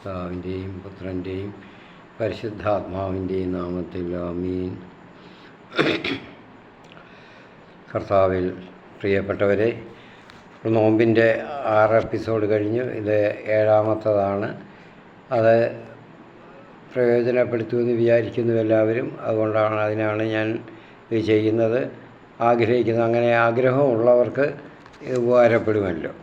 പിതാവിൻ്റെയും പുത്രൻ്റെയും പരിശുദ്ധാത്മാവിൻ്റെയും നാമത്തിൽ ആമീൻ. കർത്താവിൽ പ്രിയപ്പെട്ടവരെ, നോമ്പിൻ്റെ 6 എപ്പിസോഡ് കഴിഞ്ഞു. ഇത് 7-ാമത്തതാണ്. അത് പ്രയോജനപ്പെടുത്തുമെന്ന് വിചാരിക്കുന്നു എല്ലാവരും. അതിനാണ് ഞാൻ ഇത് ചെയ്യുന്നത്, ആഗ്രഹിക്കുന്നത്. അങ്ങനെ ആഗ്രഹമുള്ളവർക്ക് ഇത് ഉപകാരപ്പെടുമല്ലോ.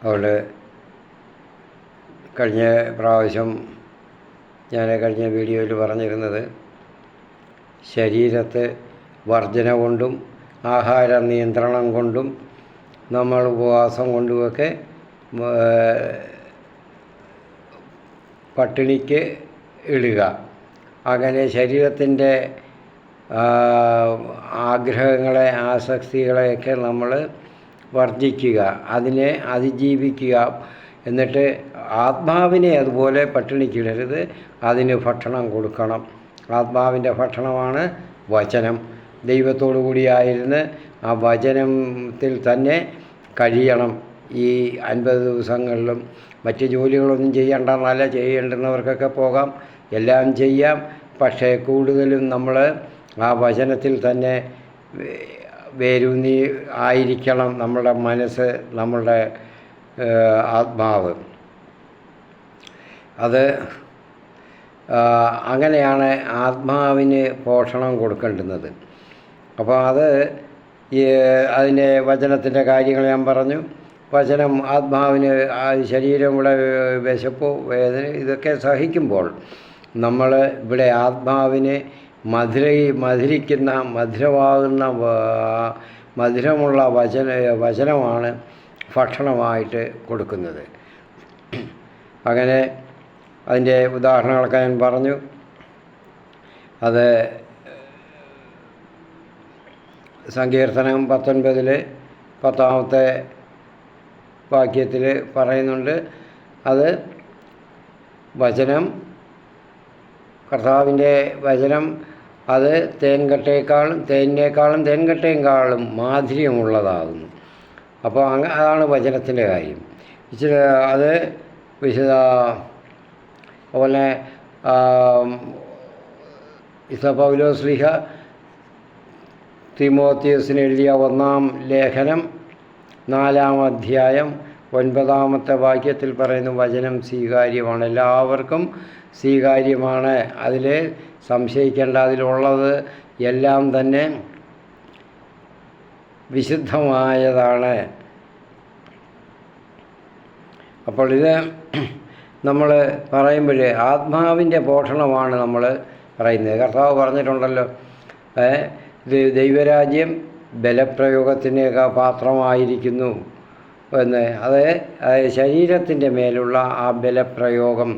അതുകൊണ്ട് കഴിഞ്ഞ പ്രാവശ്യം ഞാൻ കഴിഞ്ഞ വീഡിയോയിൽ പറഞ്ഞിരുന്നത്, ശരീരത്തെ വർജന കൊണ്ടും ആഹാര നിയന്ത്രണം കൊണ്ടും നമ്മൾ ഉപവാസം കൊണ്ടുമൊക്കെ പട്ടിണിക്ക് ഇടുക. അങ്ങനെ ശരീരത്തിൻ്റെ ആഗ്രഹങ്ങളെ, ആസക്തികളെയൊക്കെ നമ്മൾ വർജിക്കുക, അതിനെ അതിജീവിക്കുക. എന്നിട്ട് ആത്മാവിനെ അതുപോലെ പട്ടിണിക്കിടരുത്, അതിന് ഭക്ഷണം കൊടുക്കണം. ആത്മാവിൻ്റെ ഭക്ഷണമാണ് വചനം. ദൈവത്തോടു കൂടിയായിരുന്ന് ആ വചനത്തിൽ തന്നെ കഴിയണം. ഈ 50 ദിവസങ്ങളിലും മറ്റ് ജോലികളൊന്നും ചെയ്യേണ്ടെന്നല്ല, ചെയ്യേണ്ടുന്നവർക്കൊക്കെ പോകാം, എല്ലാം ചെയ്യാം. പക്ഷേ കൂടുതലും നമ്മൾ ആ വചനത്തിൽ തന്നെ വേരൂന്നി ആയിരിക്കണം നമ്മളുടെ മനസ്സ്, നമ്മളുടെ ആത്മാവ്. അത് അങ്ങനെയാണ് ആത്മാവിന് പോഷണം കൊടുക്കേണ്ടുന്നത്. അപ്പോൾ അതിൻ്റെ വചനത്തിൻ്റെ കാര്യങ്ങൾ ഞാൻ പറഞ്ഞു. വചനം ആത്മാവിന്, ശരീരമുള്ള വിശപ്പോ വേദന ഇതൊക്കെ സഹിക്കുമ്പോൾ നമ്മൾ ഇവിടെ ആത്മാവിന് മധുരിക്കുന്ന മധുരമുള്ള വചനമാണ് ഭക്ഷണമായിട്ട് കൊടുക്കുന്നത്. അങ്ങനെ അതിൻ്റെ ഉദാഹരണങ്ങളൊക്കെ ഞാൻ പറഞ്ഞു. അത് സങ്കീർത്തനം 19 10-ാമത്തെ വാക്യത്തിൽ പറയുന്നുണ്ട്. അത് കർത്താവിൻ്റെ വചനം അത് തേൻകട്ടയേക്കാളും മാധുര്യമുള്ളതാകുന്നു. അപ്പോൾ അതാണ് വചനത്തിൻ്റെ കാര്യം. അത് അതുപോലെ പൗലോസ്ലീഹ തീമോത്തിയോസിന് എഴുതിയ 1-ാം ലേഖനം 4-ാം അധ്യായം 9-ാമത്തെ വാക്യത്തിൽ പറയുന്നു, വചനം സ്വീകാര്യമാണ്, എല്ലാവർക്കും സ്വീകാര്യമാണ്. അതിൽ സംശയിക്കേണ്ട, അതിലുള്ളത് എല്ലാം തന്നെ വിശുദ്ധമായതാണ്. അപ്പോൾ ഇത് നമ്മൾ പറയുമ്പോൾ ആത്മാവിൻ്റെ പോഷണമാണ് നമ്മൾ പറയുന്നത്. കർത്താവ് പറഞ്ഞിട്ടുണ്ടല്ലോ, ഇത് ദൈവരാജ്യം ബലപ്രയോഗത്തിനൊക്കെ പാത്രമായിരിക്കുന്നു എന്ന്. അത് ശരീരത്തിൻ്റെ മേലുള്ള ആ ബലപ്രയോഗം,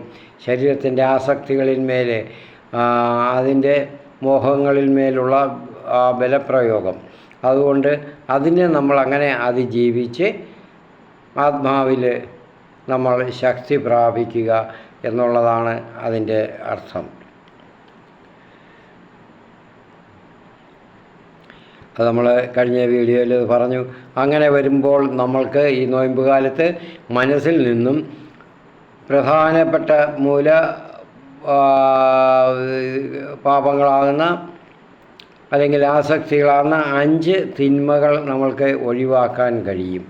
ശരീരത്തിൻ്റെ ആസക്തികളിന്മേൽ, അതിൻ്റെ മോഹങ്ങളിന്മേലുള്ള ആ ബലപ്രയോഗം. അതുകൊണ്ട് അതിനെ നമ്മൾ അങ്ങനെ അതിജീവിച്ച് ആത്മാവിൽ നമ്മൾ ശക്തി പ്രാപിക്കുക എന്നുള്ളതാണ് അതിൻ്റെ അർത്ഥം. അത് നമ്മൾ കഴിഞ്ഞ വീഡിയോയിൽ പറഞ്ഞു. അങ്ങനെ വരുമ്പോൾ നമ്മൾക്ക് ഈ നോയമ്പ് കാലത്ത് മനസ്സിൽ നിന്നും പ്രധാനപ്പെട്ട പാപങ്ങളാകുന്ന അല്ലെങ്കിൽ ആസക്തികളാകുന്ന 5 തിന്മകൾ നമ്മൾക്ക് ഒഴിവാക്കാൻ കഴിയും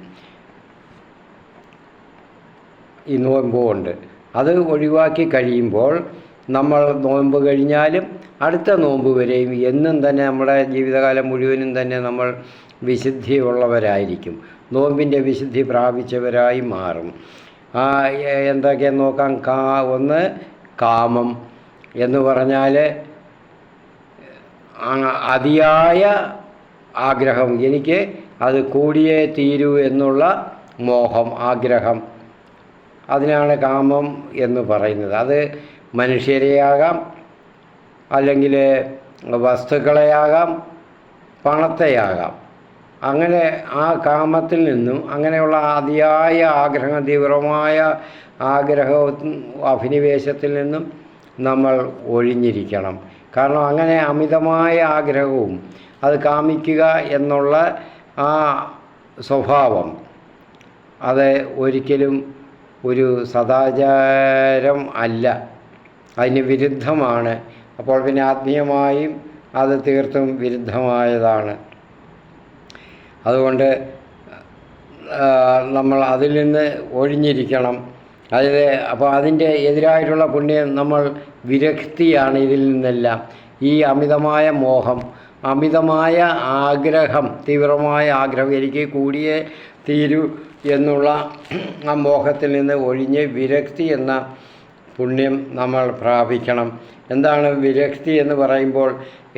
ഈ നോയമ്പ് കൊണ്ട്. അത് ഒഴിവാക്കി കഴിയുമ്പോൾ നമ്മൾ നോയമ്പ് കഴിഞ്ഞാലും അടുത്ത നോമ്പ് വരെയും എന്നും തന്നെ നമ്മുടെ ജീവിതകാലം മുഴുവനും തന്നെ നമ്മൾ വിശുദ്ധിയുള്ളവരായിരിക്കും, നോമ്പിൻ്റെ വിശുദ്ധി പ്രാപിച്ചവരായി മാറും. എന്തൊക്കെയെന്ന് നോക്കാം. ഒന്ന്, കാമം എന്ന് പറഞ്ഞാൽ അതിയായ ആഗ്രഹം, എനിക്ക് അത് കൂടിയേ തീരൂ എന്നുള്ള മോഹം, ആഗ്രഹം, അതിനാണ് കാമം എന്ന് പറയുന്നത്. അത് മനുഷ്യരെയാകാം, അല്ലെങ്കിൽ വസ്തുക്കളെയാകാം, പണത്തെയാകാം. അങ്ങനെ ആ കാമത്തിൽ നിന്നും, അങ്ങനെയുള്ള അതിയായ ആഗ്രഹം, തീവ്രമായ അഭിനിവേശത്തിൽ നിന്നും നമ്മൾ ഒഴിഞ്ഞിരിക്കണം. കാരണം അങ്ങനെ അമിതമായ ആഗ്രഹവും അത് കാമിക്കുക എന്നുള്ള ആ സ്വഭാവം അത് ഒരിക്കലും ഒരു സദാചാരം അല്ല, അതിന് വിരുദ്ധമാണ്. അപ്പോൾ പിന്നെ ആത്മീയമായും അത് തീർത്തും വിരുദ്ധമായതാണ്. അതുകൊണ്ട് നമ്മൾ അതിൽ നിന്ന് ഒഴിഞ്ഞിരിക്കണം. അപ്പോൾ അതിൻ്റെ എതിരായിട്ടുള്ള പുണ്യം നമ്മൾ വിരക്തിയാണ്. ഇതിൽ നിന്നെല്ലാം ഈ അമിതമായ മോഹം, അമിതമായ ആഗ്രഹം, തീവ്രമായ ആഗ്രഹം, എനിക്ക് കൂടിയേ തീരൂ എന്നുള്ള ആ മോഹത്തിൽ നിന്ന് ഒഴിഞ്ഞ് വിരക്തി എന്ന പുണ്യം നമ്മൾ പ്രാപിക്കണം. എന്താണ് വിരക്തി എന്ന് പറയുമ്പോൾ?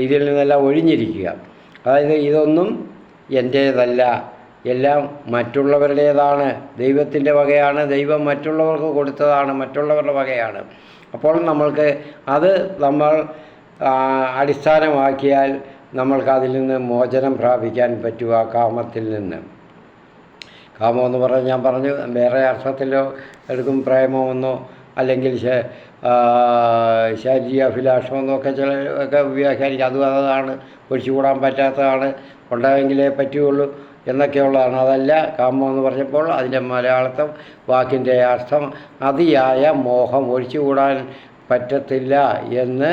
ഇതിൽ നിന്നെല്ലാം ഒഴിഞ്ഞിരിക്കുക. അതായത് ഇതൊന്നും എൻ്റേതല്ല, എല്ലാം മറ്റുള്ളവരുടേതാണ്, ദൈവത്തിൻ്റെ വകയാണ്, ദൈവം മറ്റുള്ളവർക്ക് കൊടുത്തതാണ്, മറ്റുള്ളവരുടെ വകയാണ്. അപ്പോൾ നമ്മൾക്ക് അത് നമ്മൾ അടിസ്ഥാനമാക്കിയാൽ നമ്മൾക്കതിൽ നിന്ന് മോചനം പ്രാപിക്കാൻ പറ്റുക. കാമത്തിൽ നിന്ന്. കാമമെന്ന് പറഞ്ഞ് ഞാൻ പറഞ്ഞു, വേറെ അർത്ഥത്തിലോ എടുക്കും, പ്രേമമെന്നോ അല്ലെങ്കിൽ ശാരീരിക അഭിലാഷമെന്നൊക്കെ ചിലരൊക്കെ വ്യാഖ്യാനിക്കും. അതാണ് ഒഴിച്ചുകൂടാൻ പറ്റാത്തതാണ്, ഉണ്ടായെങ്കിലേ പറ്റുകയുള്ളൂ എന്നൊക്കെയുള്ളതാണ്. അതല്ല കാമമെന്ന് പറഞ്ഞപ്പോൾ അതിൻ്റെ മലയാളത്തെ വാക്കിൻ്റെ അർത്ഥം അതിയായ മോഹം, ഒഴിച്ചുകൂടാൻ പറ്റത്തില്ല എന്ന്,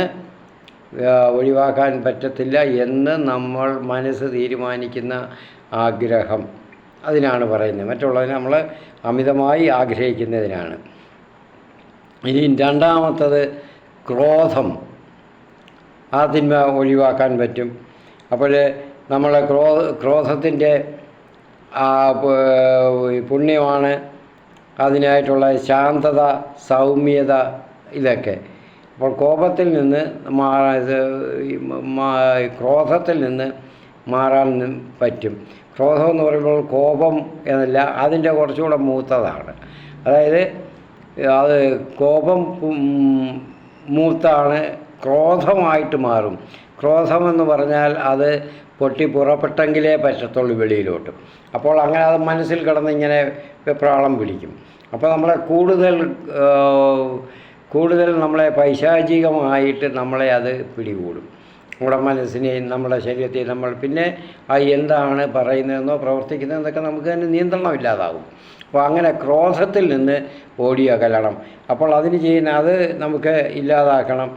ഒഴിവാക്കാൻ പറ്റത്തില്ല എന്ന് നമ്മൾ മനസ്സ് തീരുമാനിക്കുന്ന ആഗ്രഹം, അതിനാണ് പറയുന്നത്. മറ്റുള്ളതിനെ നമ്മൾ അമിതമായി ആഗ്രഹിക്കുന്നതിനാണ്. ഇനി രണ്ടാമത്തത് ക്രോധം. ആ തിന്മ ഒഴിവാക്കാൻ പറ്റും. അപ്പോൾ നമ്മൾ ക്രോധത്തിൻ്റെ പുണ്യമാണ് അതിനായിട്ടുള്ള ശാന്തത, സൗമ്യത, ഇതൊക്കെ. അപ്പോൾ കോപത്തിൽ നിന്ന് ക്രോധത്തിൽ നിന്ന് മാറാൻ പറ്റും. ക്രോധം എന്ന് പറയുമ്പോൾ കോപം എന്നല്ല, അതിൻ്റെ കുറച്ചുകൂടെ മൂത്തതാണ്. അതായത് അത് കോപം മൂത്താണ് ക്രോധമായിട്ട് മാറും. ക്രോധമെന്ന് പറഞ്ഞാൽ അത് പൊട്ടി പുറപ്പെട്ടെങ്കിലേ പറ്റത്തുള്ളൂ വെളിയിലോട്ട്. അപ്പോൾ അങ്ങനെ അത് മനസ്സിൽ കിടന്ന് ഇങ്ങനെ വെപ്രാളം പിടിക്കും. അപ്പോൾ നമ്മളെ കൂടുതൽ നമ്മളെ പൈശാചികമായിട്ട് നമ്മളെ അത് പിടികൂടും. നമ്മുടെ മനസ്സിനെയും നമ്മുടെ ശരീരത്തെയും നമ്മൾ പിന്നെ എന്താണ് പറയുന്നതെന്നോ പ്രവർത്തിക്കുന്നതെന്നൊക്കെ നമുക്ക് തന്നെ നിയന്ത്രണമില്ലാതാകും. അപ്പോൾ അങ്ങനെ ക്രോധത്തിൽ നിന്ന് ഓടി അകലണം. അപ്പോൾ അതിന് ചെയ്യുന്ന അത് നമുക്ക് ഇല്ലാതാക്കണം.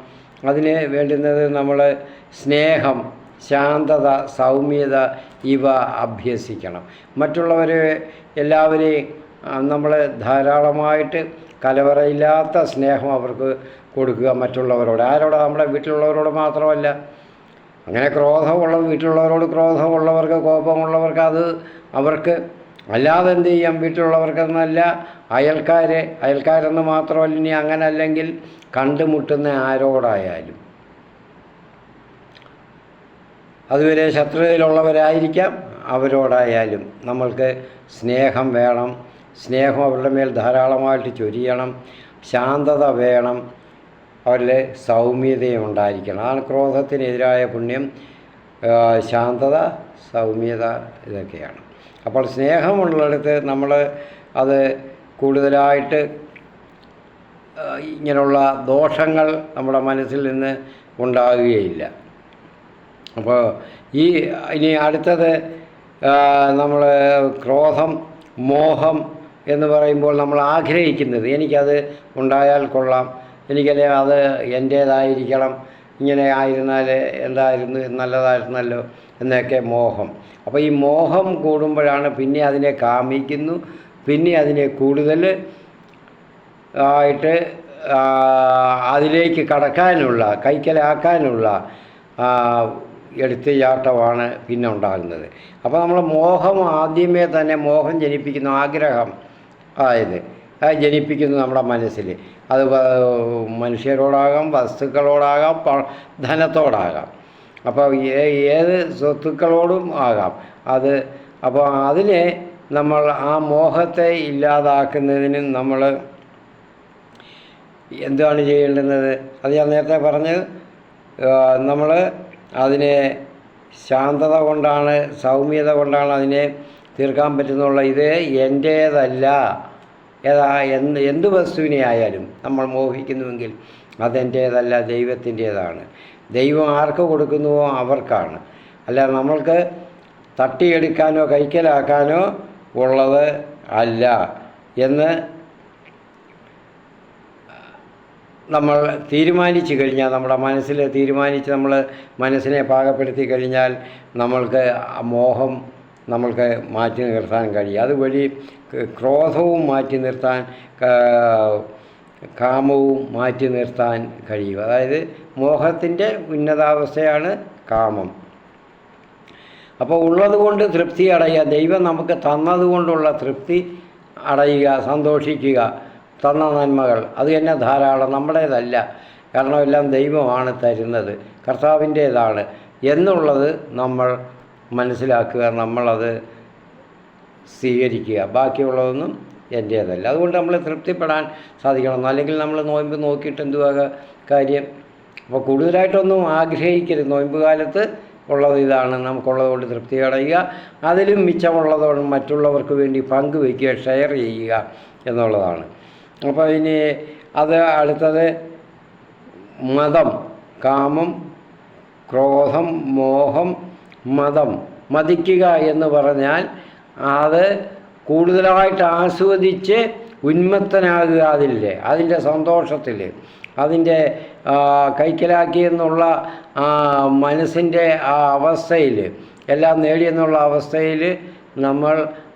അതിന് വേണ്ടുന്നത് നമ്മൾ സ്നേഹം, ശാന്തത, സൗമ്യത ഇവ അഭ്യസിക്കണം. മറ്റുള്ളവരെ എല്ലാവരെയും നമ്മൾ ധാരാളമായിട്ട് കലവറയില്ലാത്ത സ്നേഹം അവർക്ക് കൊടുക്കുക. മറ്റുള്ളവരോട്, ആരോട്? നമ്മുടെ വീട്ടിലുള്ളവരോട് മാത്രമല്ല. അങ്ങനെ വീട്ടിലുള്ളവരോട് ക്രോധമുള്ളവർക്ക്, കോപമുള്ളവർക്ക് അത് അവർക്ക്, അല്ലാതെ എന്ത് ചെയ്യാം? വീട്ടിലുള്ളവർക്കെന്നല്ല, അയൽക്കാരെന്ന് മാത്രമല്ല. ഇനി അങ്ങനെ അല്ലെങ്കിൽ കണ്ടുമുട്ടുന്ന ആരോടായാലും, അതുവരെ ശത്രുതയിലുള്ളവരായിരിക്കാം, അവരോടായാലും നമ്മൾക്ക് സ്നേഹം വേണം. സ്നേഹം അവരുടെ മേൽ ധാരാളമായിട്ട് ചൊരിയണം. ശാന്തത വേണം. അവരിൽ സൗമ്യതയും ഉണ്ടായിരിക്കണം. അതാണ് ക്രോധത്തിനെതിരായ പുണ്യം. ശാന്തത, സൗമ്യത, ഇതൊക്കെയാണ്. അപ്പോൾ സ്നേഹമുള്ളിടത്ത് നമ്മൾ അത് കൂടുതലായിട്ട് ഇങ്ങനെയുള്ള ദോഷങ്ങൾ നമ്മുടെ മനസ്സിൽ നിന്ന് ഉണ്ടാകുകയില്ല. അപ്പോൾ ഇനി അടുത്തത് നമ്മൾ ക്രോധം, മോഹം എന്ന് പറയുമ്പോൾ നമ്മൾ ആഗ്രഹിക്കുന്നത്, എനിക്കത് ഉണ്ടായാൽ കൊള്ളാം, എനിക്കല്ലേ അത് എൻ്റേതായിരിക്കണം, ഇങ്ങനെ ആയിരുന്നാൽ എന്തായിരുന്നു, നല്ലതായിരുന്നല്ലോ എന്നൊക്കെ മോഹം. അപ്പോൾ ഈ മോഹം കൂടുമ്പോഴാണ് പിന്നെ അതിനെ കാമിക്കുന്നു, പിന്നെ അതിനെ കൂടുതൽ ആയിട്ട് അതിലേക്ക് കടക്കാനുള്ള, കൈക്കലാക്കാനുള്ള എടുത്തുചാട്ടമാണ് പിന്നെ ഉണ്ടാകുന്നത്. അപ്പോൾ നമ്മൾ മോഹം ആദ്യമേ തന്നെ മോഹം ജനിപ്പിക്കുന്ന ആഗ്രഹം, അതായത് ജനിപ്പിക്കുന്നു നമ്മുടെ മനസ്സിൽ. അത് മനുഷ്യരോടാകാം, വസ്തുക്കളോടാകാം, ധനത്തോടാകാം. അപ്പോൾ ഏത് സ്വത്തുക്കളോടും ആകാം അത്. അപ്പോൾ അതിനെ നമ്മൾ ആ മോഹത്തെ ഇല്ലാതാക്കുന്നതിന് നമ്മൾ എന്താണ് ചെയ്യേണ്ടുന്നത്? അത് ഞാൻ നേരത്തെ പറഞ്ഞത്, നമ്മൾ അതിനെ ശാന്തത കൊണ്ടാണ്, സൗമ്യത കൊണ്ടാണ് അതിനെ തീർക്കാൻ പറ്റുന്നുള്ള. ഇത് എൻ്റേതല്ല. എന്ത് വസ്തുവിനെ ആയാലും നമ്മൾ മോഹിക്കുന്നുവെങ്കിൽ അതെൻ്റേതല്ല, ദൈവത്തിൻ്റേതാണ്. ദൈവം ആർക്ക് കൊടുക്കുന്നുവോ അവർക്കാണ്. അല്ല നമ്മൾക്ക് തട്ടിയെടുക്കാനോ കൈക്കലാക്കാനോ ഉള്ളത് അല്ല എന്ന് നമ്മൾ തീരുമാനിച്ചു കഴിഞ്ഞാൽ, നമ്മുടെ മനസ്സിൽ തീരുമാനിച്ച് നമ്മൾ മനസ്സിനെ പാകപ്പെടുത്തി കഴിഞ്ഞാൽ നമ്മൾക്ക് മോഹം നമ്മൾക്ക് മാറ്റി നിർത്താൻ കഴിയും. അതുവഴി ക്രോധവും മാറ്റി നിർത്താൻ, കാമവും മാറ്റി നിർത്താൻ കഴിയും. അതായത് മോഹത്തിൻ്റെ ഉന്നതാവസ്ഥയാണ് കാമം. അപ്പോൾ ഉള്ളതുകൊണ്ട് തൃപ്തി അടയുക, ദൈവം നമുക്ക് തന്നതുകൊണ്ടുള്ള തൃപ്തി അടയുക, സന്തോഷിക്കുക. തന്ന നന്മകൾ അത് തന്നെ ധാരാളം, നമ്മുടേതല്ല. കാരണം എല്ലാം ദൈവമാണ് തരുന്നത്, കർത്താവിൻ്റേതാണ് എന്നുള്ളത് നമ്മൾ മനസ്സിലാക്കുക, നമ്മളത് സ്വീകരിക്കുക. ബാക്കിയുള്ളതൊന്നും എൻ്റേതല്ല. അതുകൊണ്ട് നമ്മൾ തൃപ്തിപ്പെടാൻ സാധിക്കണം. അല്ലെങ്കിൽ നമ്മൾ നോയമ്പ് നോക്കിയിട്ട് എന്തുവാ കാര്യം? അപ്പോൾ കൂടുതലായിട്ടൊന്നും ആഗ്രഹിക്കരുത്. നോയമ്പ് കാലത്ത് ഉള്ളത് ഇതാണ്, നമുക്കുള്ളത് കൊണ്ട് തൃപ്തി അടയുക. അതിലും മിച്ചമുള്ളതോടെ മറ്റുള്ളവർക്ക് വേണ്ടി പങ്കുവയ്ക്കുക, ഷെയർ ചെയ്യുക എന്നുള്ളതാണ്. അപ്പോൾ ഇനി അത് അടുത്തത് മതം, കാമം, ക്രോധം, മോഹം, മതം. മതിക്കുക എന്ന് പറഞ്ഞാൽ അത് കൂടുതലായിട്ട് ആസ്വദിച്ച് ഉന്മത്തനാകുക, അതിൻ്റെ സന്തോഷത്തിൽ, അതിൻ്റെ കൈക്കലാക്കിയെന്നുള്ള മനസ്സിൻ്റെ ആ അവസ്ഥയിൽ, എല്ലാം നേടിയെന്നുള്ള അവസ്ഥയിൽ നമ്മൾ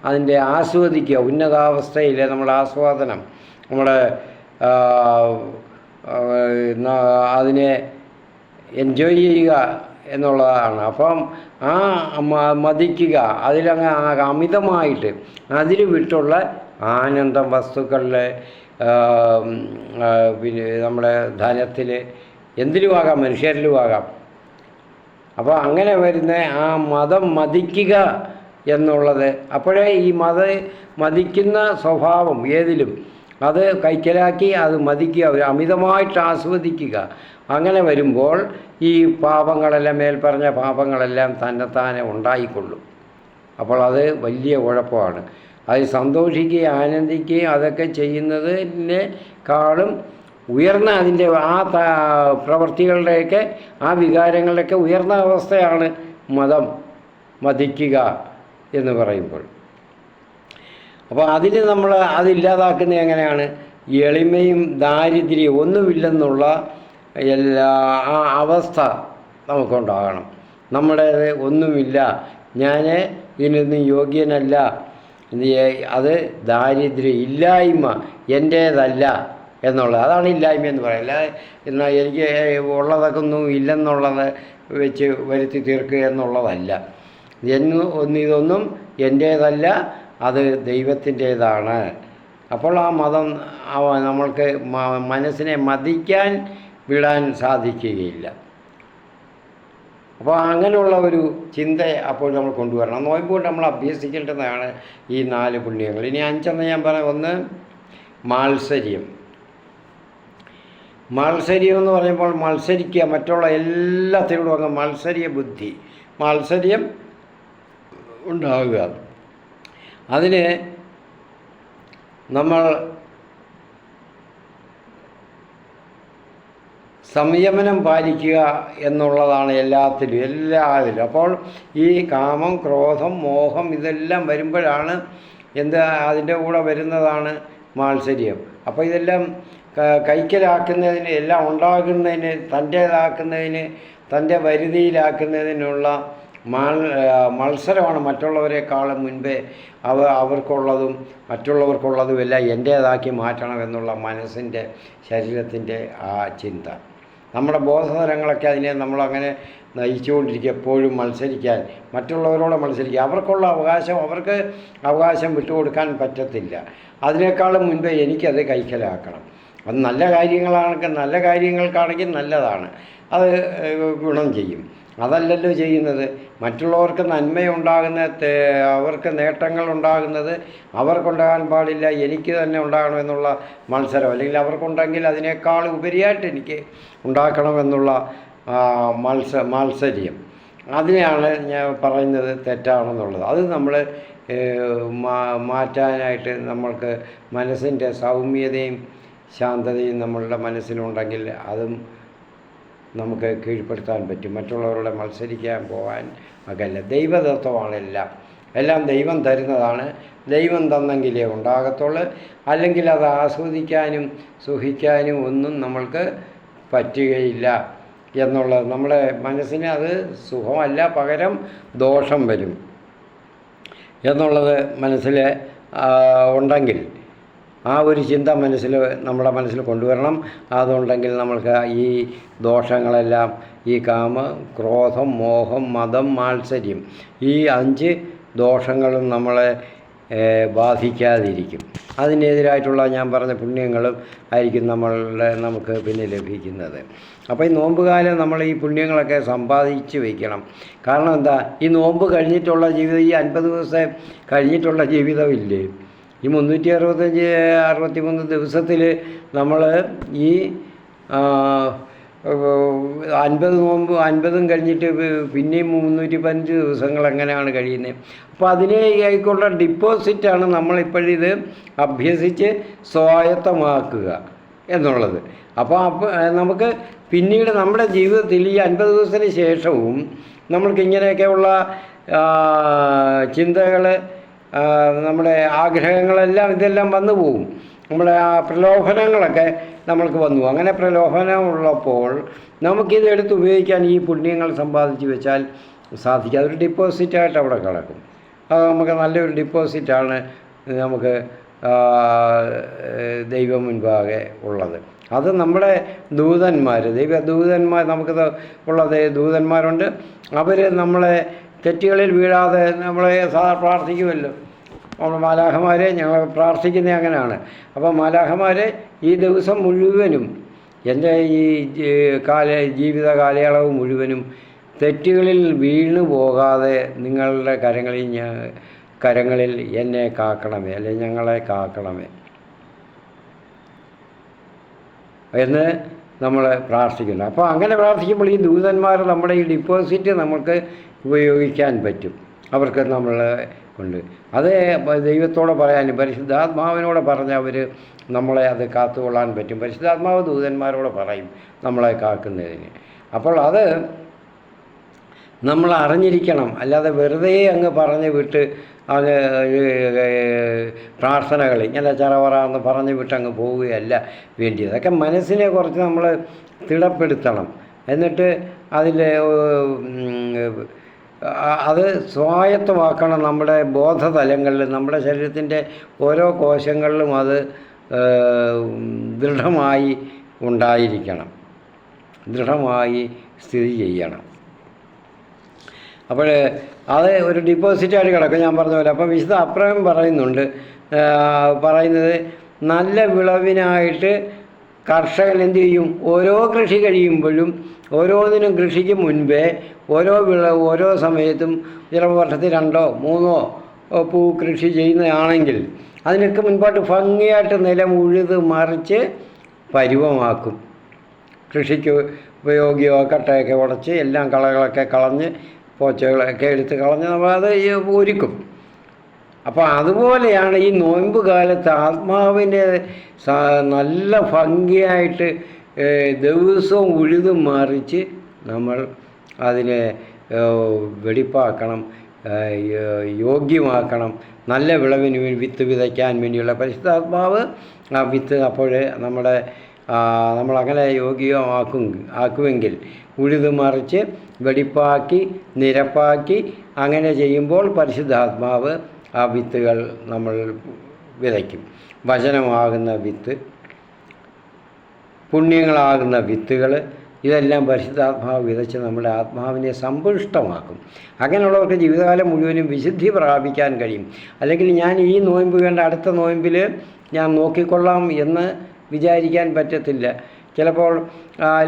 അതിൻ്റെ ആസ്വദിക്കുക, ഉന്നതാവസ്ഥയിൽ നമ്മൾ ആസ്വാദനം, നമ്മുടെ അതിനെ എൻജോയ് ചെയ്യുക എന്നുള്ളതാണ്. അപ്പം ആ മതിക്കുക, അതിലങ്ങ് അമിതമായിട്ട് അതിൽ വിട്ടുള്ള ആനന്ദം വസ്തുക്കളിൽ, പിന്നെ നമ്മുടെ ധനത്തിൽ, എന്തിലുമാകാം, മനുഷ്യരിലുമാകാം. അപ്പോൾ അങ്ങനെ വരുന്ന ആ മതം മതിക്കുക എന്നുള്ളത്, അപ്പോഴേ ഈ മതിക്കുന്ന സ്വഭാവം ഏതിലും അത് കൈക്കലാക്കി അത് മതിക്കുക, അമിതമായിട്ട് ആസ്വദിക്കുക. അങ്ങനെ വരുമ്പോൾ ഈ പാപങ്ങളെല്ലാം, മേൽപ്പറഞ്ഞ പാപങ്ങളെല്ലാം തന്നെത്താനെ ഉണ്ടായിക്കൊള്ളും. അപ്പോൾ അത് വലിയ കുഴപ്പമാണ്. അത് സന്തോഷിക്കുകയും ആനന്ദിക്കുകയും അതൊക്കെ ചെയ്യുന്നതിനേക്കാളും ഉയർന്ന അതിൻ്റെ ആ പ്രവൃത്തികളുടെയൊക്കെ, ആ വികാരങ്ങളുടെയൊക്കെ ഉയർന്ന അവസ്ഥയാണ് മതം മതിക്കുക എന്ന് പറയുമ്പോൾ. അപ്പോൾ അതിന് നമ്മൾ അതില്ലാതാക്കുന്നത് എങ്ങനെയാണ്? എളിമയും ദാരിദ്ര്യവും ഒന്നുമില്ലെന്നുള്ള ആ അവസ്ഥ നമുക്കുണ്ടാകണം. നമ്മുടേത് ഒന്നുമില്ല, ഞാൻ ഇതിനൊന്നും യോഗ്യനല്ല, അത് ദാരിദ്ര്യം, ഇല്ലായ്മ, എൻ്റേതല്ല എന്നുള്ളത്, അതാണ് ഇല്ലായ്മ എന്ന് പറയുന്നത്. അല്ല എന്നാൽ എനിക്ക് ഉള്ളതൊക്കെ ഒന്നും ഇല്ലെന്നുള്ളത് വെച്ച് വരുത്തി തീർക്കുക എന്നുള്ളതല്ല. ഇതൊന്നും എൻ്റേതല്ല, അത് ദൈവത്തിൻ്റേതാണ്. അപ്പോൾ ആ മതം നമ്മൾക്ക് മനസ്സിനെ മതിക്കാൻ വിടാൻ സാധിക്കുകയില്ല. അപ്പോൾ അങ്ങനെയുള്ള ഒരു ചിന്ത അപ്പോൾ നമ്മൾ കൊണ്ടുവരണം. നോയമ്പ് കൊണ്ട് നമ്മൾ അഭ്യസിക്കേണ്ടതാണ് ഈ 4 പുണ്യങ്ങൾ. ഇനി 5 ഞാൻ പറയാം. ഒന്ന് മാത്സര്യം. മാത്സര്യം എന്ന് പറയുമ്പോൾ മത്സരിക്കുക, മറ്റുള്ള എല്ലാത്തിനോടും അങ്ങ് മത്സര്യ ബുദ്ധി, മാത്സര്യം ഉണ്ടാവുക. അതിന് നമ്മൾ സംയമനം പാലിക്കുക എന്നുള്ളതാണ് എല്ലാത്തിലും. അപ്പോൾ ഈ കാമം, ക്രോധം, മോഹം ഇതെല്ലാം വരുമ്പോഴാണ് അതിൻ്റെ കൂടെ വരുന്നതാണ് മാത്സര്യം. അപ്പോൾ ഇതെല്ലാം കൈക്കലാക്കുന്നതിന്, എല്ലാം ഉണ്ടാകുന്നതിന്, തൻ്റേതാക്കുന്നതിന്, തൻ്റെ വരുതിയിലാക്കുന്നതിനുള്ള മത്സരമാണ്. മറ്റുള്ളവരെക്കാളും മുൻപേ അവർക്കുള്ളതും മറ്റുള്ളവർക്കുള്ളതും എല്ലാം എൻ്റേതാക്കി മാറ്റണമെന്നുള്ള മനസ്സിൻ്റെ, ശരീരത്തിൻ്റെ ആ ചിന്ത. നമ്മുടെ ബോധതലങ്ങളൊക്കെ അതിനെ നമ്മളങ്ങനെ നയിച്ചുകൊണ്ടിരിക്കുക. എപ്പോഴും മത്സരിക്കാൻ, മറ്റുള്ളവരോട് മത്സരിക്കുക. അവർക്കുള്ള അവർക്ക് അവകാശം വിട്ടുകൊടുക്കാൻ പറ്റത്തില്ല. അതിനേക്കാളും മുൻപേ എനിക്കത് കൈക്കലാക്കണം. അത് നല്ല കാര്യങ്ങൾക്കാണെങ്കിൽ നല്ലതാണ്, അത് ഗുണം ചെയ്യും. അതല്ലല്ലോ ചെയ്യുന്നത്. മറ്റുള്ളവർക്ക് നന്മയുണ്ടാകുന്ന, അവർക്ക് നേട്ടങ്ങൾ ഉണ്ടാകുന്നത് അവർക്കുണ്ടാകാൻ പാടില്ല, എനിക്ക് തന്നെ ഉണ്ടാകണമെന്നുള്ള മത്സരം, അല്ലെങ്കിൽ അവർക്കുണ്ടെങ്കിൽ അതിനേക്കാൾ ഉപരിയായിട്ട് എനിക്ക് ഉണ്ടാക്കണമെന്നുള്ള മാത്സര്യം, അതിനെയാണ് ഞാൻ പറയുന്നത് തെറ്റാണെന്നുള്ളത്. അത് നമ്മൾ മാറ്റാനായിട്ട് നമ്മൾക്ക് മനസ്സിൻ്റെ സൗമ്യതയും ശാന്തതയും നമ്മളുടെ മനസ്സിലുണ്ടെങ്കിൽ അതും നമുക്ക് കീഴ്പ്പെടുത്താൻ പറ്റും. മറ്റുള്ളവരോട് മത്സരിക്കാൻ പോകാൻ അകല്ല. ദൈവതത്വമാണ് എല്ലാം ദൈവം തരുന്നതാണ്. ദൈവം തന്നെങ്കിലേ ഉണ്ടാകത്തുള്ളൂ. അല്ലെങ്കിൽ അത് ആസ്വദിക്കാനും സുഖിക്കാനും ഒന്നും നമ്മൾക്ക് പറ്റുകയില്ല എന്നുള്ളത്. നമ്മുടെ മനസ്സിന് അത് സുഖമല്ല, പകരം ദോഷം വരും എന്നുള്ളത് മനസ്സിൽ ഉണ്ടെങ്കിൽ ആ ഒരു ചിന്ത നമ്മുടെ മനസ്സിൽ കൊണ്ടുവരണം. അതുണ്ടെങ്കിൽ നമ്മൾക്ക് ഈ ദോഷങ്ങളെല്ലാം, ഈ ക്രോധം, മോഹം, മദം, മാത്സര്യം, ഈ 5 ദോഷങ്ങളും നമ്മളെ ബാധിക്കാതിരിക്കും. അതിനെതിരായിട്ടുള്ള ഞാൻ പറഞ്ഞ പുണ്യങ്ങളും ആയിരിക്കും നമുക്ക് പിന്നെ ലഭിക്കുന്നത്. അപ്പോൾ ഈ നോമ്പുകാലം നമ്മൾ ഈ പുണ്യങ്ങളൊക്കെ സമ്പാദിച്ച് വയ്ക്കണം. കാരണം എന്താ, ഈ നോമ്പ് കഴിഞ്ഞിട്ടുള്ള ജീവിതം, ഈ 50 ദിവസം കഴിഞ്ഞിട്ടുള്ള ജീവിതമില്ലേ, ഈ 365-63 ദിവസത്തിൽ നമ്മൾ ഈ 50 നോമ്പ് 50ഉം കഴിഞ്ഞിട്ട് പിന്നെയും 315 ദിവസങ്ങൾ എങ്ങനെയാണ് കഴിയുന്നത്? അപ്പോൾ അതിലേക്കുള്ള ഡിപ്പോസിറ്റാണ് നമ്മളിപ്പോഴിത് അഭ്യസിച്ച് സ്വായത്തമാക്കുക എന്നുള്ളത്. അപ്പോൾ നമുക്ക് പിന്നീട് നമ്മുടെ ജീവിതത്തിൽ ഈ 50 ദിവസത്തിന് ശേഷവും നമ്മൾക്ക് ഇങ്ങനെയൊക്കെയുള്ള ചിന്തകൾ, നമ്മുടെ ആഗ്രഹങ്ങളെല്ലാം ഇതെല്ലാം വന്നു പോകും. നമ്മുടെ ആ പ്രലോഭനങ്ങളൊക്കെ നമ്മൾക്ക് വന്നു. അങ്ങനെ പ്രലോഭനമുള്ളപ്പോൾ നമുക്കിതെടുത്ത് ഉപയോഗിക്കാൻ ഈ പുണ്യങ്ങൾ സമ്പാദിച്ച് വെച്ചാൽ സാധിക്കും. അതൊരു ഡിപ്പോസിറ്റായിട്ട് അവിടെ കിടക്കും. അത് നമുക്ക് നല്ലൊരു ഡിപ്പോസിറ്റാണ് നമുക്ക് ദൈവം മുൻപാകെ ഉള്ളത്. അത് നമ്മുടെ ദൂതന്മാർ നമുക്ക് ഉള്ളത് ദൂതന്മാരുണ്ട്. അവർ നമ്മളെ തെറ്റുകളിൽ വീഴാതെ നമ്മളെ പ്രാർത്ഥിക്കുമല്ലോ. നമ്മൾ മാലാഖമാരെ ഞങ്ങൾ പ്രാർത്ഥിക്കുന്നത് അങ്ങനെയാണ്. അപ്പോൾ മാലാഖമാരെ ഈ ദിവസം മുഴുവനും, എൻ്റെ ഈ ജീവിത കാലയളവ് മുഴുവനും തെറ്റുകളിൽ വീണു പോകാതെ നിങ്ങളുടെ കരങ്ങളിൽ എന്നെ കാക്കണമേ, അല്ലെങ്കിൽ ഞങ്ങളെ കാക്കണമേ എന്ന് നമ്മൾ പ്രാർത്ഥിക്കുന്നു. അപ്പോൾ അങ്ങനെ പ്രാർത്ഥിക്കുമ്പോൾ ഈ ദൂതന്മാർ നമ്മുടെ ഈ ഡിപ്പോസിറ്റ് നമുക്ക് ഉപയോഗിക്കാൻ പറ്റും. അവർക്ക് നമ്മളെ കൊണ്ട് അത് ദൈവത്തോടെ പറയാനും പരിശുദ്ധാത്മാവിനോട് പറഞ്ഞ് അവർ നമ്മളെ അത് കാത്തുകൊള്ളാൻ പറ്റും. പരിശുദ്ധാത്മാവ് ദൂതന്മാരോട് പറയും നമ്മളെ കാക്കുന്നതിന്. അപ്പോൾ അത് നമ്മൾ അറിഞ്ഞിരിക്കണം. അല്ലാതെ വെറുതെ അങ്ങ് പറഞ്ഞ് വിട്ട് അത് പ്രാർത്ഥനകൾ ഇങ്ങനെ ചറവറ എന്ന് പറഞ്ഞ് വിട്ട് അങ്ങ് പോവുകയല്ല വേണ്ടിയത്. അതൊക്കെ മനസ്സിനെ കുറച്ച് നമ്മൾ തിടപ്പെടുത്തണം. എന്നിട്ട് അതിൽ അത് സ്വായത്തമാക്കണം. നമ്മുടെ ബോധതലങ്ങളിൽ, നമ്മുടെ ശരീരത്തിൻ്റെ ഓരോ കോശങ്ങളിലും അത് ദൃഢമായി ഉണ്ടായിരിക്കണം, ദൃഢമായി സ്ഥിതി ചെയ്യണം. അപ്പോൾ അത് ഒരു ഡിപ്പോസിറ്റായിട്ട് കിടക്കും, ഞാൻ പറഞ്ഞ പോലെ. അപ്പോൾ വിശുദ്ധ അപ്രയം പറയുന്നത് നല്ല വിളവിനായിട്ട് കർഷകൻ എന്ത് ചെയ്യും? ഓരോ കൃഷി കഴിയുമ്പോഴും, ഓരോന്നിനും കൃഷിക്ക് മുൻപേ ഓരോ സമയത്തും ചിലപ്പോൾ വർഷത്തിൽ 2 or 3 പൂ കൃഷി ചെയ്യുന്നതാണെങ്കിൽ അതിനൊക്കെ മുൻപായിട്ട് ഭംഗിയായിട്ട് നിലം ഉഴുത് മറിച്ച് പരുവമാക്കും. കൃഷിക്ക് ഉപയോഗിക്കുക കട്ടയൊക്കെ ഉടച്ച് എല്ലാം കളകളൊക്കെ കളഞ്ഞ് പോച്ചകളൊക്കെ എടുത്ത് കളഞ്ഞ് നമ്മളത് ഒരുക്കും. അപ്പോൾ അതുപോലെയാണ് ഈ നോയമ്പ് കാലത്ത് ആത്മാവിനെ നല്ല ഭംഗിയായിട്ട് ദിവസവും ഉഴുതും മറിച്ച് നമ്മൾ അതിനെ വെടിപ്പാക്കണം, യോഗ്യമാക്കണം. നല്ല വിളവിന് വിത്ത് വിതയ്ക്കാൻ വേണ്ടിയുള്ള പരിശുദ്ധാത്മാവ് ആ വിത്ത് അപ്പോൾ നമ്മളങ്ങനെ ആക്കുമെങ്കിൽ ഉഴുതു മറിച്ച് വെടിപ്പാക്കി നിരപ്പാക്കി അങ്ങനെ ചെയ്യുമ്പോൾ പരിശുദ്ധാത്മാവ് ആ വിത്തുകൾ നമ്മൾ വിതയ്ക്കും. വചനമാകുന്ന വിത്ത്, പുണ്യങ്ങളാകുന്ന വിത്തുകൾ, ഇതെല്ലാം പരിശുദ്ധാത്മാവ് വിതച്ച് നമ്മുടെ ആത്മാവിനെ സമ്പുഷ്ടമാക്കും. അങ്ങനെയുള്ളവർക്ക് ജീവിതകാലം മുഴുവനും വിശുദ്ധി പ്രാപിക്കാൻ കഴിയും. അല്ലെങ്കിൽ ഞാൻ ഈ നോയമ്പ് വേണ്ട അടുത്ത നോയമ്പിൽ ഞാൻ നോക്കിക്കൊള്ളാം എന്ന് വിചാരിക്കാൻ പറ്റത്തില്ല. ചിലപ്പോൾ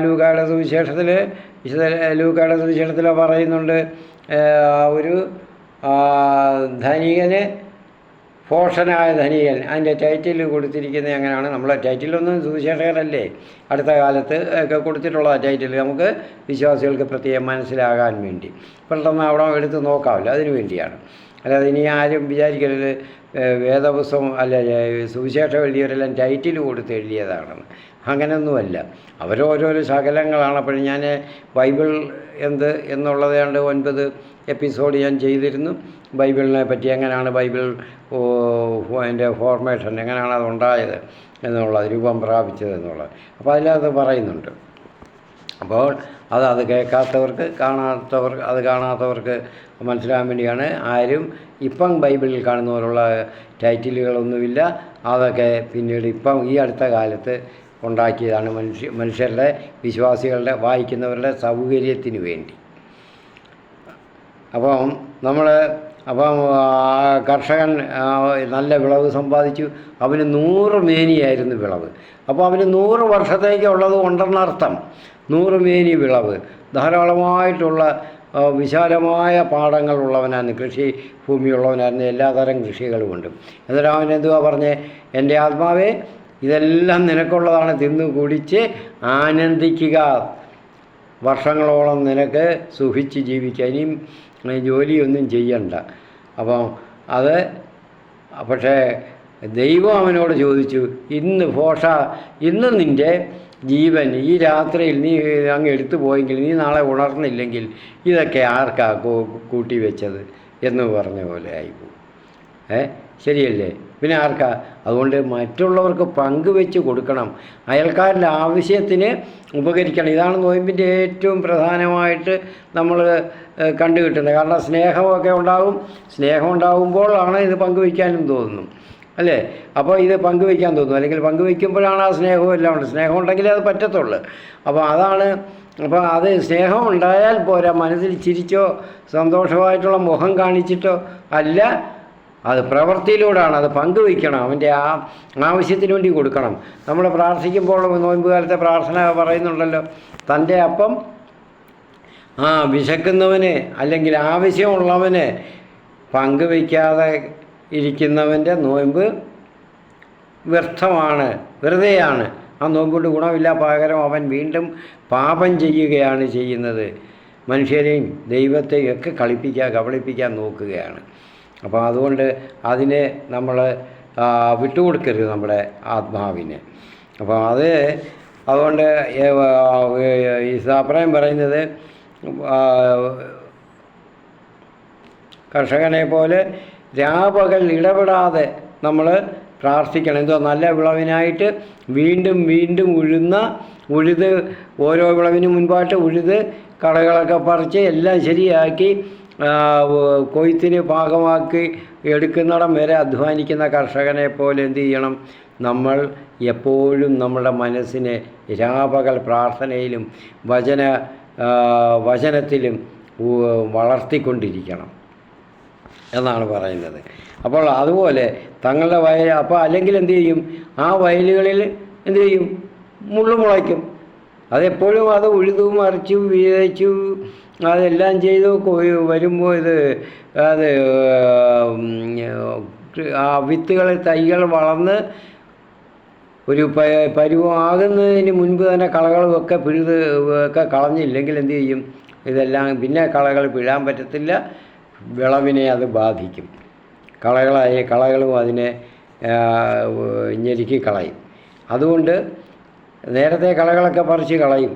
ലൂക്കായുടെ സുവിശേഷത്തിൽ പറയുന്നുണ്ട്, ഒരു ധനികന്, ഭോഷനായ ധനികൻ, അതിൻ്റെ ടൈറ്റിൽ കൊടുത്തിരിക്കുന്നത് അങ്ങനെയാണ്. നമ്മളെ ടൈറ്റിലൊന്നും സുവിശേഷകരല്ലേ അടുത്ത കാലത്ത് ഒക്കെ കൊടുത്തിട്ടുള്ള ടൈറ്റിൽ നമുക്ക് വിശ്വാസികൾക്ക് പ്രത്യേകം മനസ്സിലാകാൻ വേണ്ടി പെട്ടെന്ന് അവിടെ എടുത്ത് നോക്കാമല്ലോ, അതിനു വേണ്ടിയാണ്. അല്ലാതെ ഇനി ആരും വിചാരിക്കരുത് വേദപുസ്തകം അല്ല സുവിശേഷം എഴുതിയവരെല്ലാം ടൈറ്റിൽ കൊടുത്ത് എഴുതിയതാണെന്ന്. അങ്ങനെയൊന്നുമല്ല. അവരോരോരോ ശകലങ്ങളാണ്. അപ്പോൾ ഞാൻ ബൈബിൾ എന്നുള്ളത് 9 എപ്പിസോഡ് ഞാൻ ചെയ്തിരുന്നു. ബൈബിളിനെ പറ്റി എങ്ങനെയാണ് ബൈബിൾ അതിൻ്റെ ഫോർമേഷൻ എങ്ങനെയാണ് അതുണ്ടായത് എന്നുള്ളത്, രൂപം പ്രാപിച്ചത് എന്നുള്ളത്. അപ്പോൾ അതിലത് പറയുന്നുണ്ട്. അപ്പോൾ അത് കേൾക്കാത്തവർക്ക് കാണാത്തവർക്ക് മനസ്സിലാകാൻ വേണ്ടിയാണ്. ആരും ഇപ്പം ബൈബിളിൽ കാണുന്ന പോലുള്ള ടൈറ്റിലുകളൊന്നുമില്ല. അതൊക്കെ പിന്നീട് ഇപ്പം ഈ അടുത്ത കാലത്ത് ഉണ്ടാക്കിയതാണ് മനുഷ്യരുടെ, വിശ്വാസികളുടെ, വായിക്കുന്നവരുടെ സൗകര്യത്തിന് വേണ്ടി. അപ്പം കർഷകൻ നല്ല വിളവ് സമ്പാദിച്ചു. അവന് 100 മേനിയായിരുന്നു വിളവ്. അപ്പോൾ അവന് 100 വർഷത്തേക്കുള്ളത് ഉണ്ടെന്നർത്ഥം. 100 മേനി വിളവ്, ധാരാളമായിട്ടുള്ള വിശാലമായ പാടങ്ങളുള്ളവനായിരുന്നു, കൃഷി ഭൂമിയുള്ളവനായിരുന്നു, എല്ലാതരം കൃഷികളുമുണ്ട്. എന്നിട്ട് അവൻ എന്തുവാ പറഞ്ഞേ? എൻ്റെ ആത്മാവേ, ഇതെല്ലാം നിനക്കുള്ളതാണ്, തിന്നു കുടിച്ച് ആനന്ദിക്കുക, വർഷങ്ങളോളം നിനക്ക് സുഖിച്ച് ജീവിക്കുക, ഇനിയും ജോലിയൊന്നും ചെയ്യണ്ട. അപ്പം പക്ഷേ ദൈവം അവനോട് ചോദിച്ചു, ഇന്ന് നിൻ്റെ ജീവൻ ഈ രാത്രിയിൽ നീ അങ്ങ് എടുത്തു പോയെങ്കിൽ, നീ നാളെ ഉണർന്നില്ലെങ്കിൽ ഇതൊക്കെ ആർക്കാ കൂട്ടി വെച്ചത് എന്ന് പറഞ്ഞ പോലെ ആയിപ്പോവും. ശരിയല്ലേ? പിന്നെ ആർക്കാ? അതുകൊണ്ട് മറ്റുള്ളവർക്ക് പങ്കുവെച്ച് കൊടുക്കണം, അയൽക്കാരുടെ ആവശ്യത്തിന് ഉപകരിക്കണം. ഇതാണ് നോയമ്പിൻ്റെ ഏറ്റവും പ്രധാനമായിട്ട് നമ്മൾ കണ്ടുകിട്ടുന്നത്. കാരണം സ്നേഹമൊക്കെ ഉണ്ടാകും. സ്നേഹം ഉണ്ടാകുമ്പോഴാണ് ഇത് പങ്കുവയ്ക്കാനും തോന്നുന്നു, അല്ലേ? അപ്പോൾ ഇത് പങ്കുവയ്ക്കാൻ തോന്നും, അല്ലെങ്കിൽ പങ്കുവയ്ക്കുമ്പോഴാണ് ആ സ്നേഹവും എല്ലാം ഉണ്ട്. സ്നേഹം ഉണ്ടെങ്കിലേ അത് പറ്റത്തുള്ളൂ. അപ്പോൾ അത് സ്നേഹം ഉണ്ടായാൽ പോരാ, മനസ്സിൽ ചിരിച്ചോ സന്തോഷമായിട്ടുള്ള മുഖം കാണിച്ചിട്ടോ അല്ല, അത് പ്രവൃത്തിയിലൂടെയാണ്. അത് പങ്കുവയ്ക്കണം, അവൻ്റെ ആവശ്യത്തിന് വേണ്ടി കൊടുക്കണം. നമ്മൾ പ്രാർത്ഥിക്കുമ്പോൾ നോയമ്പ് കാലത്തെ പ്രാർത്ഥന പറയുന്നുണ്ടല്ലോ, തൻ്റെ അപ്പം വിശക്കുന്നവന് അല്ലെങ്കിൽ ആവശ്യമുള്ളവന് പങ്കുവയ്ക്കാതെ ഇരിക്കുന്നവൻ്റെ നോയമ്പ് വ്യർത്ഥമാണ്, വെറുതെയാണ്. ആ നോമ്പുകൊണ്ട് ഗുണമില്ല, പകരം അവൻ വീണ്ടും പാപം ചെയ്യുകയാണ് ചെയ്യുന്നത്. മനുഷ്യരെയും ദൈവത്തെയും ഒക്കെ കബളിപ്പിക്കാൻ നോക്കുകയാണ്. അപ്പോൾ അതുകൊണ്ട് അതിനെ നമ്മൾ വിട്ടുകൊടുക്കരുത്, നമ്മുടെ ആത്മാവിനെ. അപ്പോൾ അതുകൊണ്ട് ഈ സാപ്രായം പറയുന്നത്, കർഷകനെ പോലെ രാപകൽ ഇടപെടാതെ നമ്മൾ പ്രാർത്ഥിക്കണം. എന്തോ നല്ല വിളവിനായിട്ട് വീണ്ടും വീണ്ടും ഉഴുത് ഓരോ വിളവിന് മുൻപായിട്ട് ഉഴുത് കളകളൊക്കെ പറിച്ച് എല്ലാം ശരിയാക്കി കൊയ്ത്തിന് പാകമാക്കി എടുക്കുന്നിടം വരെ അധ്വാനിക്കുന്ന കർഷകനെ പോലെ എന്ത് ചെയ്യണം? നമ്മൾ എപ്പോഴും നമ്മുടെ മനസ്സിനെ രാപകൽ പ്രാർത്ഥനയിലും വചനത്തിലും വളർത്തിക്കൊണ്ടിരിക്കണം എന്നാണ് പറയുന്നത്. അപ്പോൾ അതുപോലെ തങ്ങളുടെ അപ്പോൾ അല്ലെങ്കിൽ എന്തു ചെയ്യും? ആ വയലുകളിൽ എന്തു ചെയ്യും? മുള്ളു മുളയ്ക്കും. അതെപ്പോഴും അത് ഉഴുതു മറിച്ചു വിതച്ചു അതെല്ലാം ചെയ്തു വരുമ്പോൾ ആ വിത്തുകൾ തൈകൾ വളർന്ന് ഒരു പരുവമാകുന്നതിന് മുൻപ് തന്നെ കളകളുമൊക്കെ ഒക്കെ കളഞ്ഞില്ലെങ്കിൽ എന്തു ചെയ്യും? ഇതെല്ലാം പിന്നെ കളകൾ പിഴാൻ പറ്റത്തില്ല, വിളവിനെ അത് ബാധിക്കും. കളകളും അതിനെ ഞെരുക്കി കളയും. അതുകൊണ്ട് നേരത്തെ കളകളൊക്കെ പറിച്ച് കളയും.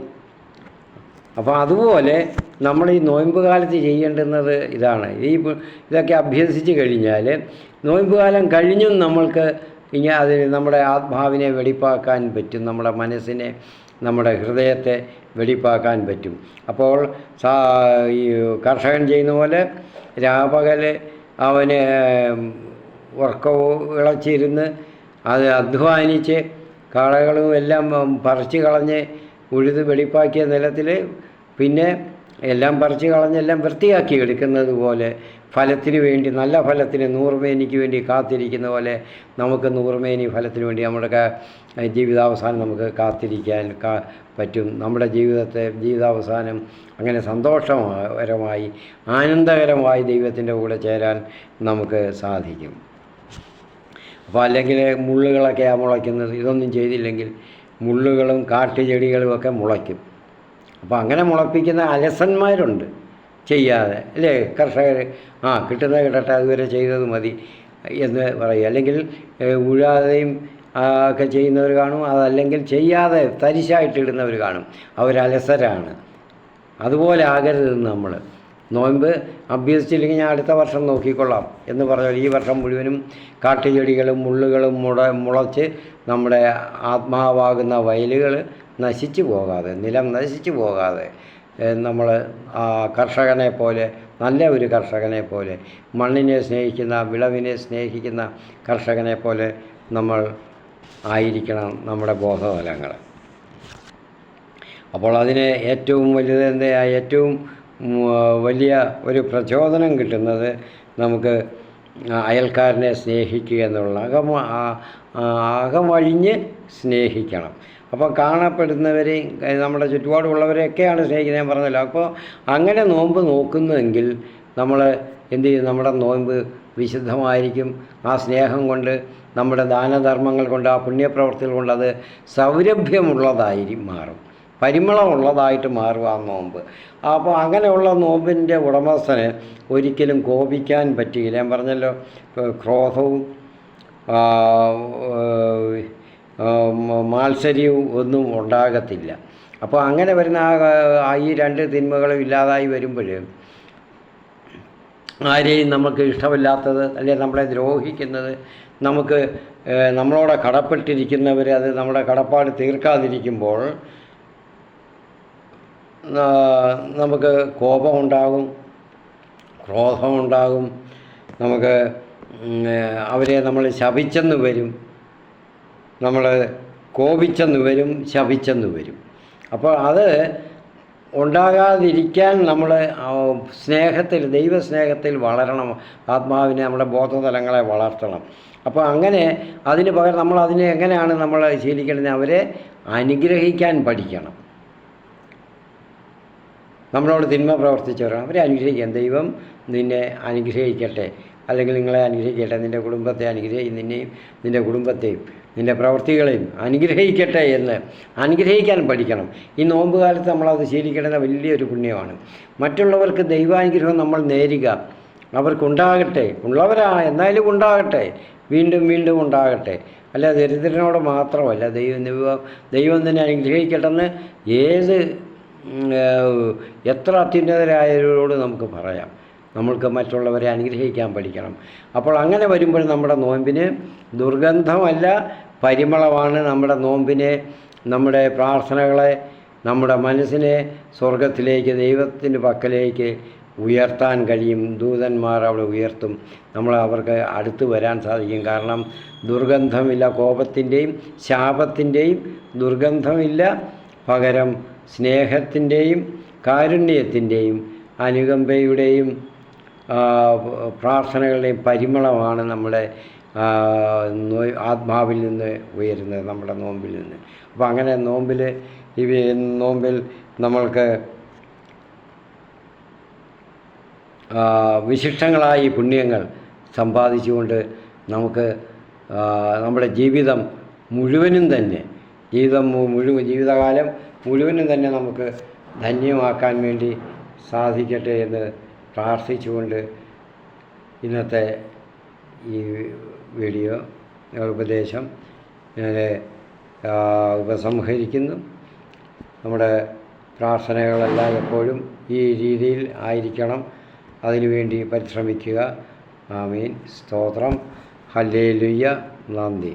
അപ്പോൾ അതുപോലെ നമ്മൾ ഈ നോയമ്പ് കാലത്ത് ചെയ്യേണ്ടുന്നത് ഇതാണ്. ഇതൊക്കെ അഭ്യസിച്ച് കഴിഞ്ഞാൽ നോയമ്പ് കാലം കഴിഞ്ഞും നമ്മൾക്ക് അതിന് നമ്മുടെ ആത്മാവിനെ വെടിപ്പാക്കാൻ പറ്റും, നമ്മുടെ മനസ്സിനെ, നമ്മുടെ ഹൃദയത്തെ വെടിപ്പാക്കാൻ പറ്റും. അപ്പോൾ ഈ കർഷകൻ ചെയ്യുന്ന പോലെ രാപകൽ അവന് ഇളച്ചിരുന്ന് അത് അധ്വാനിച്ച് കളകളും എല്ലാം പറിച്ച് കളഞ്ഞ് ഉഴുത് വെടിപ്പാക്കിയ നിലത്തിൽ പിന്നെ എല്ലാം പറിച്ച് കളഞ്ഞെല്ലാം വൃത്തിയാക്കി എടുക്കുന്നത് പോലെ ഫലത്തിന് വേണ്ടി, നല്ല ഫലത്തിന് 100 മേനിക്ക് വേണ്ടി കാത്തിരിക്കുന്ന പോലെ നമുക്ക് 100 മേനി ഫലത്തിന് വേണ്ടി നമ്മുടെ ജീവിതാവസാനം നമുക്ക് കാത്തിരിക്കാൻ പറ്റും. നമ്മുടെ ജീവിതാവസാനം അങ്ങനെ സന്തോഷകരമായി ആനന്ദകരമായി ദൈവത്തിൻ്റെ കൂടെ ചേരാൻ നമുക്ക് സാധിക്കും. അപ്പോൾ അല്ലെങ്കിൽ മുള്ളുകളൊക്കെയാണ് മുളയ്ക്കുന്നത്. ഇതൊന്നും ചെയ്തില്ലെങ്കിൽ മുള്ളുകളും കാട്ടുചെടികളും ഒക്കെ മുളയ്ക്കും. അപ്പോൾ അങ്ങനെ മുളപ്പിക്കുന്ന അലസന്മാരുണ്ട്, ചെയ്യാതെ, അല്ലേ? കർഷകർ കിട്ടുന്നത് കിട്ടട്ടെ, അതുവരെ ചെയ്തത് മതി എന്ന് പറയും. അല്ലെങ്കിൽ ഉഴാതെയും ഒക്കെ ചെയ്യുന്നവർ കാണും. അതല്ലെങ്കിൽ ചെയ്യാതെ തരിശായിട്ടിടുന്നവർ കാണും. അവരലസരാണ്. അതുപോലെ ആകരുത് നമ്മൾ. നോയമ്പ് അഭ്യസിച്ചില്ലെങ്കിൽ ഞാൻ അടുത്ത വർഷം നോക്കിക്കൊള്ളാം എന്ന് പറഞ്ഞാൽ ഈ വർഷം മുഴുവനും കാട്ടുചെടികളും മുള്ളുകളും മുളച്ച് നമ്മുടെ ആത്മാവാകുന്ന വയലുകൾ നശിച്ചു പോകാതെ, നിലം നശിച്ചു പോകാതെ നമ്മൾ കർഷകനെ പോലെ, നല്ല ഒരു കർഷകനെ പോലെ, മണ്ണിനെ സ്നേഹിക്കുന്ന, വിളവിനെ സ്നേഹിക്കുന്ന കർഷകനെ പോലെ നമ്മൾ ആയിരിക്കണം നമ്മുടെ ബോധതലങ്ങൾ. അപ്പോൾ അതിന് ഏറ്റവും ഏറ്റവും വലിയ ഒരു പ്രചോദനം കിട്ടുന്നത് നമുക്ക് അയൽക്കാരനെ സ്നേഹിക്കുക എന്നുള്ള അകമഴിഞ്ഞ് സ്നേഹിക്കണം. അപ്പോൾ കാണപ്പെടുന്നവരെയും നമ്മുടെ ചുറ്റുപാടുമുള്ളവരെയൊക്കെയാണ് സ്നേഹിക്കുന്നത്, ഞാൻ പറഞ്ഞല്ലോ. അപ്പോൾ അങ്ങനെ നോമ്പ് നോക്കുന്നുവെങ്കിൽ നമ്മൾ എന്ത് ചെയ്യും? നമ്മുടെ നോമ്പ് വിശുദ്ധമായിരിക്കും. ആ സ്നേഹം കൊണ്ട്, നമ്മുടെ ദാനധർമ്മങ്ങൾ കൊണ്ട്, ആ പുണ്യപ്രവർത്തികൾ കൊണ്ട് അത് സൗരഭ്യമുള്ളതായി മാറും, പരിമളമുള്ളതായിട്ട് മാറും ആ നോമ്പ്. അപ്പോൾ അങ്ങനെയുള്ള നോമ്പിൻ്റെ ഉടമസ്ഥന് ഒരിക്കലും കോപിക്കാൻ പറ്റുകയില്ല. ഞാൻ പറഞ്ഞല്ലോ, ക്രോധവും മാത്സര്യവും ഒന്നും ഉണ്ടാകത്തില്ല. അപ്പോൾ അങ്ങനെ വരുന്ന ഈ രണ്ട് തിന്മകളും ഇല്ലാതായി വരുമ്പോൾ ആരെയും നമുക്ക് ഇഷ്ടമില്ലാത്തത്, അല്ലെങ്കിൽ നമ്മളെ ദ്രോഹിക്കുന്നത്, നമുക്ക് നമ്മളോട് കടപ്പെട്ടിരിക്കുന്നവർ അത് നമ്മുടെ കടപ്പാട് തീർക്കാതിരിക്കുമ്പോൾ നമുക്ക് കോപമുണ്ടാകും, ക്രോധമുണ്ടാകും, നമുക്ക് അവരെ നമ്മൾ ശപിച്ചെന്ന് വരും, നമ്മൾ കോപിച്ചെന്ന് വരും, ശപിച്ചെന്ന് വരും. അപ്പോൾ അത് ഉണ്ടാകാതിരിക്കാൻ നമ്മൾ സ്നേഹത്തിൽ, ദൈവസ്നേഹത്തിൽ വളരണം. ആത്മാവിനെ, നമ്മുടെ ബോധതലങ്ങളെ വളർത്തണം. അപ്പോൾ അങ്ങനെ അതിന് പകരം നമ്മൾ അതിനെ എങ്ങനെയാണ് നമ്മൾ ശീലിക്കേണ്ടത്? അവരെ അനുഗ്രഹിക്കാൻ പഠിക്കണം. നമ്മളോട് തിന്മ പ്രവർത്തിച്ചവരാണ്, അവരെ അനുഗ്രഹിക്കാൻ. ദൈവം നിന്നെ അനുഗ്രഹിക്കട്ടെ, അല്ലെങ്കിൽ നിങ്ങളെ അനുഗ്രഹിക്കട്ടെ, നിൻ്റെ കുടുംബത്തെ നിന്നെയും നിൻ്റെ കുടുംബത്തെയും നിൻ്റെ പ്രവൃത്തികളെയും അനുഗ്രഹിക്കട്ടെ എന്ന് അനുഗ്രഹിക്കാൻ പഠിക്കണം. ഈ നോമ്പ് കാലത്ത് നമ്മളത് ശീലിക്കേണ്ട വലിയൊരു പുണ്യമാണ്. മറ്റുള്ളവർക്ക് ദൈവാനുഗ്രഹം നമ്മൾ നേരുക, അവർക്കുണ്ടാകട്ടെ, എന്നാലും ഉണ്ടാകട്ടെ, വീണ്ടും വീണ്ടും ഉണ്ടാകട്ടെ. അല്ല ദരിദ്രനോട് മാത്രമല്ല, ദൈവം തന്നെ അനുഗ്രഹിക്കട്ടെന്ന് എത്ര അത്യുന്നതരായവരോട് നമുക്ക് പറയാം. നമ്മൾക്ക് മറ്റുള്ളവരെ അനുഗ്രഹിക്കാൻ പഠിക്കണം. അപ്പോൾ അങ്ങനെ വരുമ്പോൾ നമ്മുടെ നോമ്പിന് ദുർഗന്ധമല്ല, പരിമളമാണ്. നമ്മുടെ നോമ്പിനെ, നമ്മുടെ പ്രാർത്ഥനകളെ, നമ്മുടെ മനസ്സിനെ സ്വർഗത്തിലേക്ക്, ദൈവത്തിൻ്റെ പക്കലേക്ക് ഉയർത്താൻ കഴിയും. ദൂതന്മാർ അവിടെ ഉയർത്തും, അവർക്ക് അടുത്ത് വരാൻ സാധിക്കും. കാരണം ദുർഗന്ധമില്ല, കോപത്തിൻ്റെയും ശാപത്തിൻ്റെയും ദുർഗന്ധമില്ല. പകരം സ്നേഹത്തിൻ്റെയും കാരുണ്യത്തിൻ്റെയും അനുകമ്പയുടെയും പ്രാർത്ഥനകളുടെയും പരിമളമാണ് നമ്മുടെ ആത്മാവിൽ നിന്ന് ഉയരുന്നത്, നമ്മുടെ നോമ്പിൽ നിന്ന്. അപ്പോൾ അങ്ങനെ നോമ്പിൽ നമ്മൾക്ക് വിശിഷ്ടങ്ങളായി പുണ്യങ്ങൾ സമ്പാദിച്ചുകൊണ്ട് നമുക്ക് നമ്മുടെ ജീവിതം മുഴുവനും തന്നെ, ജീവിതകാലം മുഴുവനും തന്നെ നമുക്ക് ധന്യമാക്കാൻ വേണ്ടി സാധിക്കട്ടെ എന്ന് പ്രാർത്ഥിച്ചുകൊണ്ട് ഇന്നത്തെ ഈ വീഡിയോ ഉപദേശം ഞാൻ ഉപസംഹരിക്കുന്നു. നമ്മുടെ പ്രാർത്ഥനകളെല്ലാം എപ്പോഴും ഈ രീതിയിൽ ആയിരിക്കണം. അതിനുവേണ്ടി പരിശ്രമിക്കുക. ആമീൻ. സ്തോത്രം. ഹല്ലേലൂയ. നന്ദി.